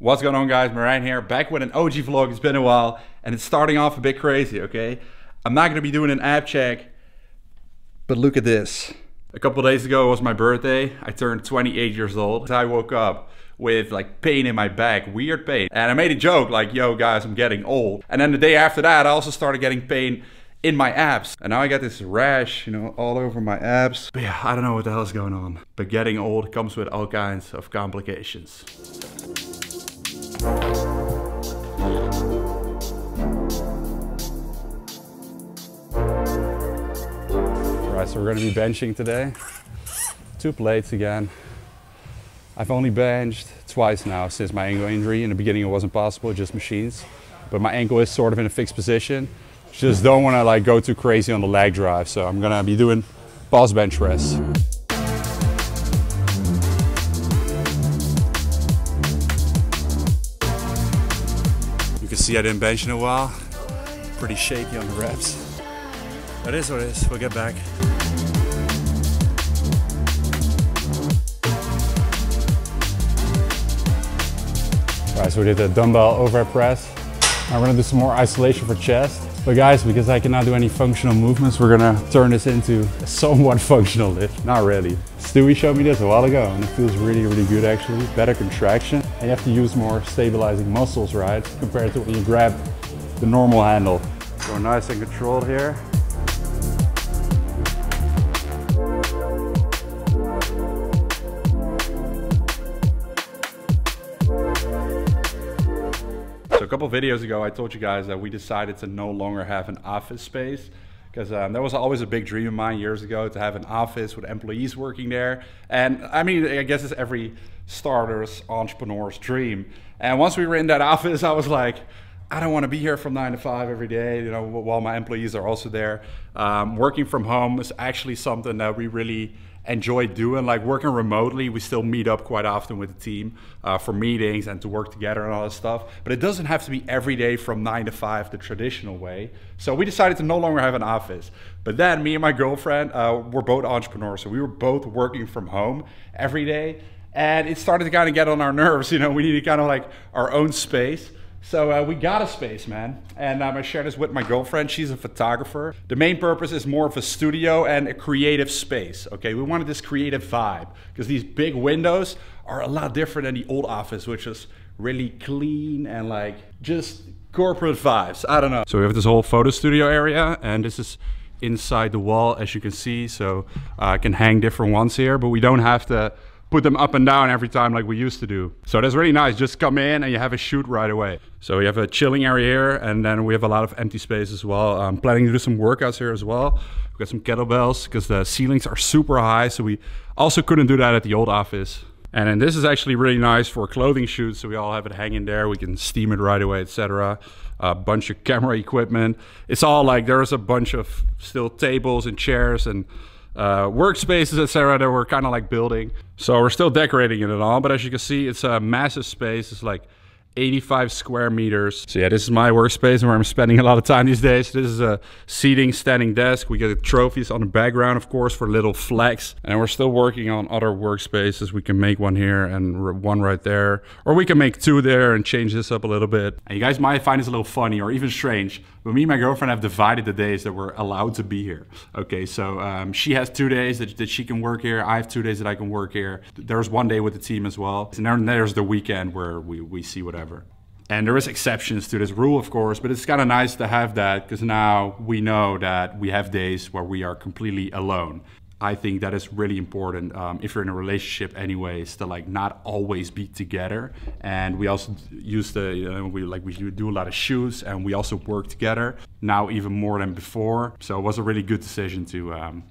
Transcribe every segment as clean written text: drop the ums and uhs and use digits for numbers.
What's going on, guys? Marijn here, back with an OG vlog. It's been a while and it's starting off a bit crazy, okay? I'm not gonna be doing an ab check, but look at this. A couple days ago was my birthday. I turned 28 years old. I woke up with like pain in my back, weird pain. And I made a joke like, yo guys, I'm getting old. And then the day after that, I also started getting pain in my abs. And now I got this rash, you know, all over my abs. But yeah, I don't know what the hell is going on. But getting old comes with all kinds of complications. Alright, so we're gonna be benching today. 2 plates again. I've only benched twice now since my ankle injury. In the beginning it wasn't possible, just machines. But my ankle is sort of in a fixed position. Just don't wanna like go too crazy on the leg drive. So I'm gonna be doing pause bench press. You can see I didn't bench in a while. Pretty shaky on the reps. But it is what it is, we'll get back. Alright, so we did the dumbbell overhead press. Now we're gonna do some more isolation for chest. But guys, because I cannot do any functional movements, we're gonna turn this into a somewhat functional lift. Not really. Stewie showed me this a while ago and it feels really, really good actually. Better contraction. And you have to use more stabilizing muscles, right? Compared to when you grab the normal handle. So nice and controlled here. So a couple of videos ago, I told you guys that we decided to no longer have an office space because that was always a big dream of mine years ago, to have an office with employees working there. And I mean, I guess it's every starter's, entrepreneur's dream. And once we were in that office, I was like, I don't want to be here from 9 to 5 every day, you know, while my employees are also there. Working from home is actually something that we really enjoy doing. Like working remotely, we still meet up quite often with the team for meetings and to work together and all that stuff. But it doesn't have to be every day from 9 to 5 the traditional way. So we decided to no longer have an office. But then me and my girlfriend, we're both entrepreneurs. So we were both working from home every day. And it started to kind of get on our nerves. You know, we needed kind of like our own space. So we got a space, man, and I shared this with my girlfriend. She's a photographer. The main purpose is more of a studio and a creative space, okay? We wanted this creative vibe because these big windows are a lot different than the old office, which is really clean and like just corporate vibes. I don't know. So we have this whole photo studio area, and this is inside the wall, as you can see. So I can hang different ones here, but we don't have to put them up and down every time like we used to do. So that's really nice. Just come in and you have a shoot right away. So we have a chilling area here, and then we have a lot of empty space as well. I'm planning to do some workouts here as well. We've got some kettlebells because the ceilings are super high, so we also couldn't do that at the old office. And then this is actually really nice for clothing shoots, so we all have it hanging there. We can steam it right away, etc. A bunch of camera equipment. It's all like, there's a bunch of still tables and chairs and workspaces, etc. that we're kind of like building. So we're still decorating it and all, but as you can see, it's a massive space. It's like 85 square meters. So yeah, this is my workspace where I'm spending a lot of time these days. This is a seating, standing desk. We get trophies on the background, of course, for little flex. And we're still working on other workspaces. We can make one here and one right there. Or we can make 2 there and change this up a little bit. And you guys might find this a little funny or even strange, but me and my girlfriend have divided the days that we're allowed to be here. Okay, so she has 2 days that she can work here. I have 2 days that I can work here. There's 1 day with the team as well. And then there's the weekend where we see whatever. And there is exceptions to this rule, of course, but it's kind of nice to have that because now we know that we have days where we are completely alone. I think that is really important if you're in a relationship anyways, to like not always be together. And we also use we do a lot of shoots and we also work together now even more than before. So it was a really good decision to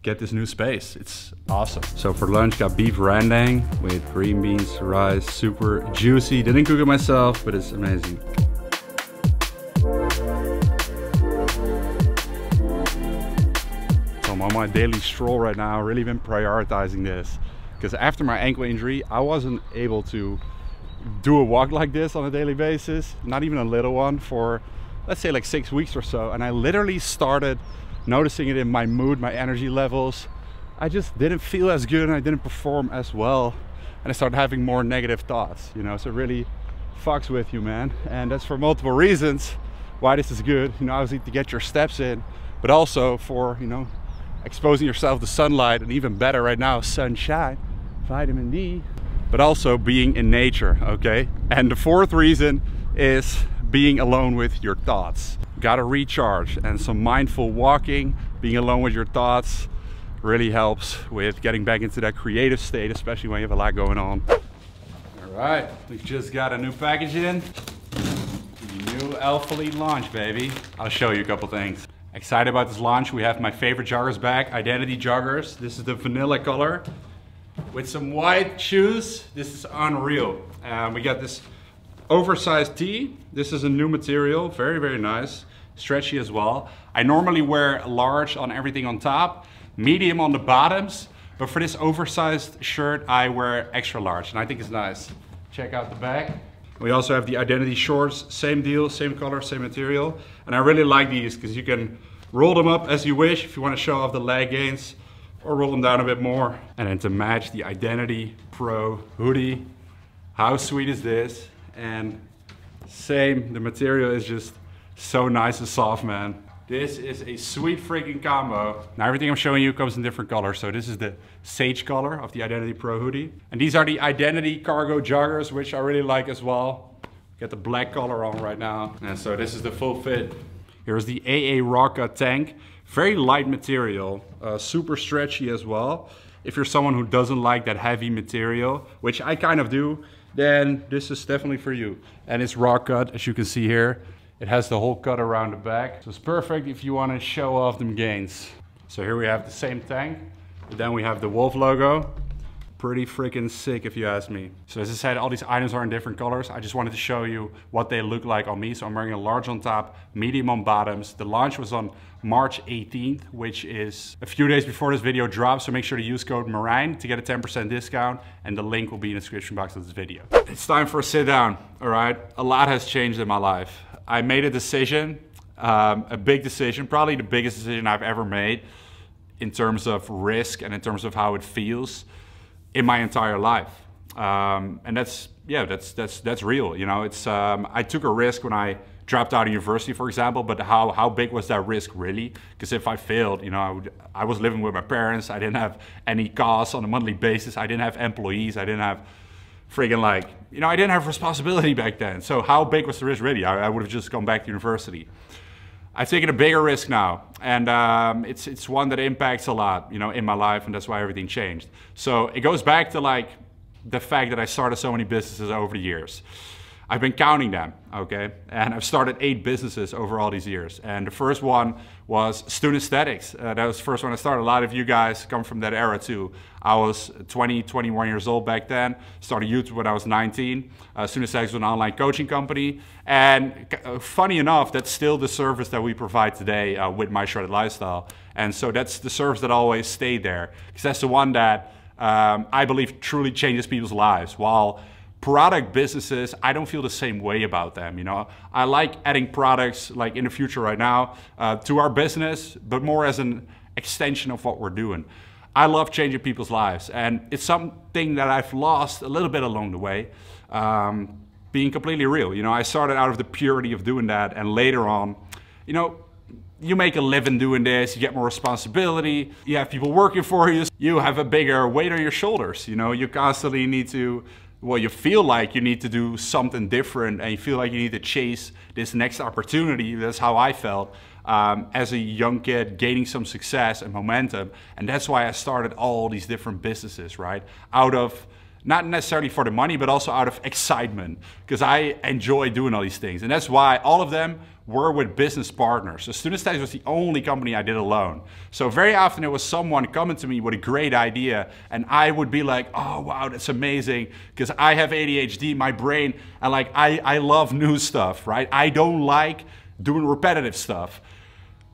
get this new space. It's awesome. So for lunch, got beef rendang with green beans, rice, super juicy. Didn't cook it myself, but it's amazing. So I'm on my daily stroll right now. Really been prioritizing this because after my ankle injury, I wasn't able to do a walk like this on a daily basis, not even a little one, for let's say like 6 weeks or so. And I literally started noticing it in my mood, my energy levels. I just didn't feel as good and I didn't perform as well. And I started having more negative thoughts, you know, so really fucks with you, man. And that's for multiple reasons why this is good. You know, obviously to get your steps in, but also for, you know, exposing yourself to sunlight, and even better right now, sunshine, vitamin D, but also being in nature, okay? And the fourth reason is being alone with your thoughts. Gotta recharge, and some mindful walking, being alone with your thoughts really helps with getting back into that creative state, especially when you have a lot going on. All right, we've just got a new package in. New Alpha Elite launch, baby. I'll show you a couple things. Excited about this launch. We have my favorite joggers back, Identity joggers. This is the vanilla color with some white shoes. This is unreal. We got this oversized tee. This is a new material, very, very nice. Stretchy as well. I normally wear large on everything on top, medium on the bottoms, but for this oversized shirt, I wear extra large, and I think it's nice. Check out the back. We also have the Identity shorts, same deal, same color, same material. And I really like these because you can roll them up as you wish if you want to show off the leg gains, or roll them down a bit more. And then to match the Identity Pro hoodie, how sweet is this? And same, the material is just so nice and soft, man. This is a sweet freaking combo. Now everything I'm showing you comes in different colors. So this is the sage color of the Identity Pro hoodie. And these are the Identity cargo joggers, which I really like as well. Get the black color on right now. And so this is the full fit. Here's the AA Rocka tank. Very light material, super stretchy as well. If you're someone who doesn't like that heavy material, which I kind of do, then this is definitely for you. And it's raw cut, as you can see here. It has the whole cut around the back. So it's perfect if you want to show off them gains. So here we have the same tank, but then we have the Wolf logo. Pretty freaking sick if you ask me. So as I said, all these items are in different colors. I just wanted to show you what they look like on me. So I'm wearing a large on top, medium on bottoms. The launch was on March 18th, which is a few days before this video drops. So make sure to use code Marijn to get a 10% discount, and the link will be in the description box of this video. It's time for a sit down, all right? A lot has changed in my life. I made a decision, a big decision, probably the biggest decision I've ever made in terms of risk and in terms of how it feels in my entire life. And that's real. You know, it's I took a risk when I dropped out of university, for example, but how big was that risk really? Because if I failed, you know, I was living with my parents. I didn't have any costs on a monthly basis. I didn't have employees. I didn't have friggin' like, you know, I didn't have responsibility back then. So how big was the risk really? I would have just gone back to university. I've taken a bigger risk now, and it's one that impacts a lot, you know, in my life, and that's why everything changed. So it goes back to like the fact that I started so many businesses over the years. I've been counting them, okay? And I've started 8 businesses over all these years. And the first one was Student Aesthetics. That was the first one I started. A lot of you guys come from that era too. I was 20, 21 years old back then. Started YouTube when I was 19. Student Aesthetics was an online coaching company. And funny enough, that's still the service that we provide today with My Shredded Lifestyle. And so that's the service that always stayed there. Because that's the one that I believe truly changes people's lives. While product businesses, I don't feel the same way about them. You know, I like adding products like in the future right now to our business, but more as an extension of what we're doing. I love changing people's lives, and it's something that I've lost a little bit along the way. Being completely real, you know, I started out of the purity of doing that, and later on, you know, you make a living doing this, you get more responsibility, you have people working for you, you have a bigger weight on your shoulders. You know, you constantly need to, well, you feel like you need to do something different, and you feel like you need to chase this next opportunity. That's how I felt as a young kid, gaining some success and momentum. And that's why I started all these different businesses, right? Out of, not necessarily for the money, but also out of excitement, because I enjoy doing all these things. And that's why all of them were with business partners. So Student Aesthetics was the only company I did alone. So very often it was someone coming to me with a great idea, and I would be like, oh wow, that's amazing, because I have ADHD, my brain, and like I love new stuff, right? I don't like doing repetitive stuff.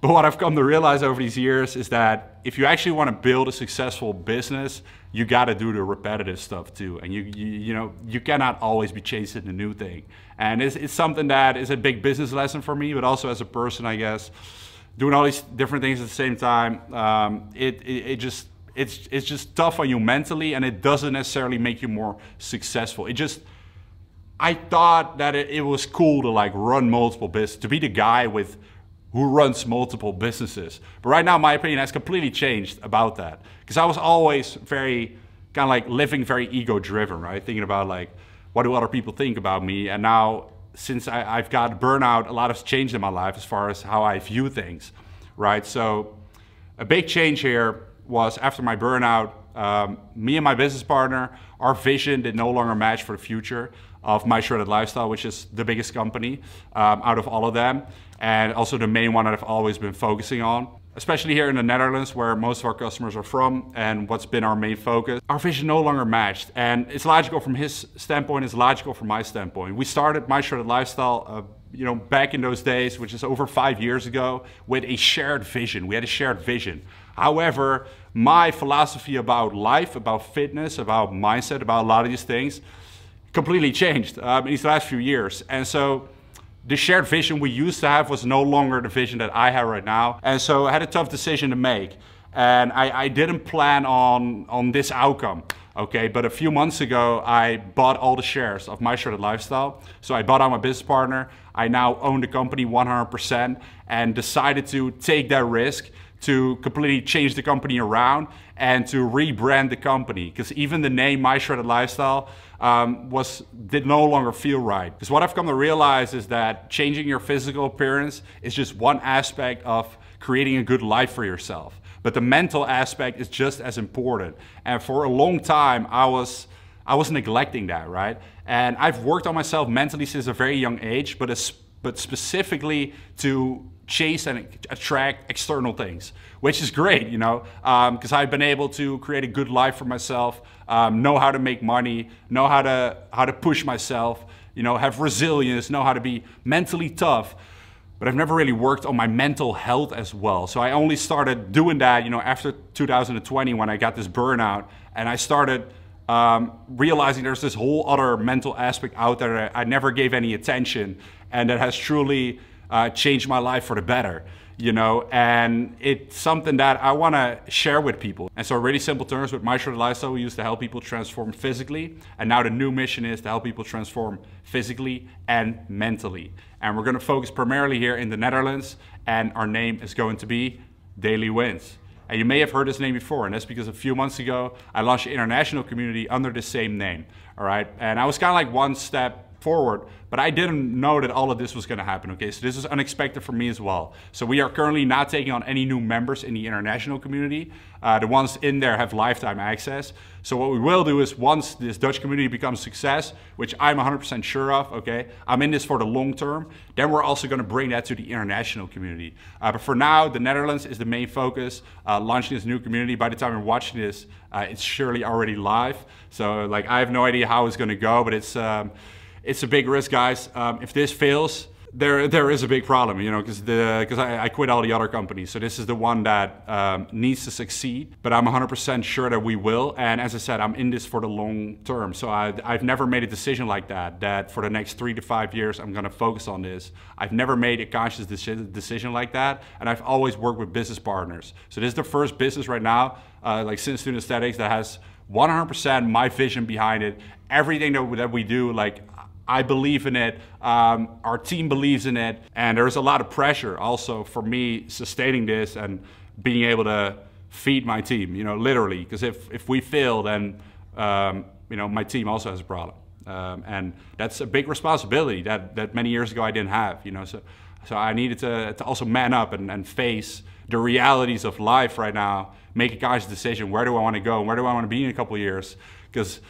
But what I've come to realize over these years is that if you actually want to build a successful business, you got to do the repetitive stuff too. And you know, you cannot always be chasing the new thing. And it's something that is a big business lesson for me, but also as a person, I guess, doing all these different things at the same time, it's just tough on you mentally, and it doesn't necessarily make you more successful. It just I thought that it was cool to like run multiple businesses, to be the guy who runs multiple businesses. But right now, my opinion has completely changed about that. Because I was always very, kind of like living very ego-driven, right? Thinking about like, what do other people think about me? And now, since I've got burnout, a lot has changed in my life as far as how I view things, right? So a big change here was after my burnout, me and my business partner, our vision did no longer match for the future of My Shredded Lifestyle, which is the biggest company out of all of them, and also the main one that I've always been focusing on. Especially here in the Netherlands, where most of our customers are from and what's been our main focus. Our vision no longer matched, and it's logical from his standpoint, it's logical from my standpoint. We started My Shredded Lifestyle back in those days, which is over 5 years ago, with a shared vision. We had a shared vision. However, my philosophy about life, about fitness, about mindset, about a lot of these things completely changed in these last few years. And so the shared vision we used to have was no longer the vision that I have right now. And so I had a tough decision to make. And I didn't plan on this outcome, okay? But a few months ago, I bought all the shares of My Shredded Lifestyle. So I bought out my business partner. I now own the company 100% and decided to take that risk to completely change the company around and to rebrand the company. Because even the name My Shredded Lifestyle did no longer feel right. Because what I've come to realize is that changing your physical appearance is just one aspect of creating a good life for yourself. But the mental aspect is just as important. And for a long time, I was neglecting that, right? And I've worked on myself mentally since a very young age, but specifically to chase and attract external things, which is great, because I've been able to create a good life for myself, know how to make money, know how to push myself, have resilience, know how to be mentally tough. But I've never really worked on my mental health as well. So I only started doing that, after 2020 when I got this burnout, and I started realizing there's this whole other mental aspect out there that I never gave any attention, and that has truly changed my life for the better, and it's something that I want to share with people. And so in really simple terms, with My Shredded Lifestyle, we used to help people transform physically, and now the new mission is to help people transform physically and mentally. And we're going to focus primarily here in the Netherlands, and our name is going to be Daily Wins. And you may have heard this name before, and that's because a few months ago, I launched an international community under the same name, all right? And I was kind of like one step forward, but I didn't know that all of this was going to happen, okay? So this is unexpected for me as well. So we are currently not taking on any new members in the international community. The ones in there have lifetime access. So what we will do is, once this Dutch community becomes a success, which I'm 100% sure of, okay? I'm in this for the long term. Then we're also going to bring that to the international community. But for now, the Netherlands is the main focus. Launching this new community. By the time you're watching this, it's surely already live. So like, I have no idea how it's going to go, but it's a big risk, guys. If this fails, there is a big problem, because I quit all the other companies. So this is the one that needs to succeed, but I'm 100% sure that we will. And as I said, I'm in this for the long term. So I've never made a decision like that for the next 3 to 5 years, I'm gonna focus on this. I've never made a conscious decision like that. And I've always worked with business partners. So this is the first business right now, like Sin Student Aesthetics, that has 100% my vision behind it. Everything that we do, like, I believe in it, our team believes in it, and there's a lot of pressure also for me sustaining this and being able to feed my team, literally, because if we fail, then my team also has a problem, and that's a big responsibility that many years ago I didn't have, so I needed to also man up and face the realities of life right now, make a conscious decision. Where do I want to go? Where do I want to be in a couple of years? Because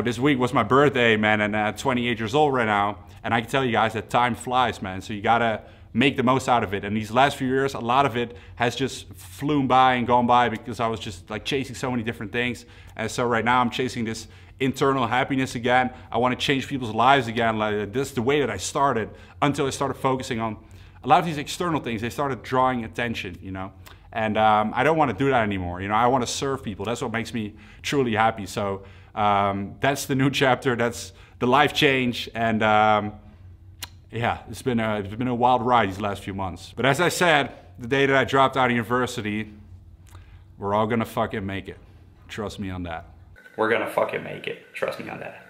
this week was my birthday, man, and I'm 28 years old right now. And I can tell you guys that time flies, man. So you gotta make the most out of it. And these last few years, a lot of it has just flown by and gone by because I was just like chasing so many different things. And so right now I'm chasing this internal happiness again. I want to change people's lives again. Like, this is the way that I started, until I started focusing on a lot of these external things. They started drawing attention, And I don't want to do that anymore. I want to serve people. That's what makes me truly happy. So that's the new chapter. That's the life change. And yeah, it's been a wild ride these last few months. But as I said, the day that I dropped out of university, we're all gonna fucking make it. Trust me on that. We're gonna fucking make it. Trust me on that.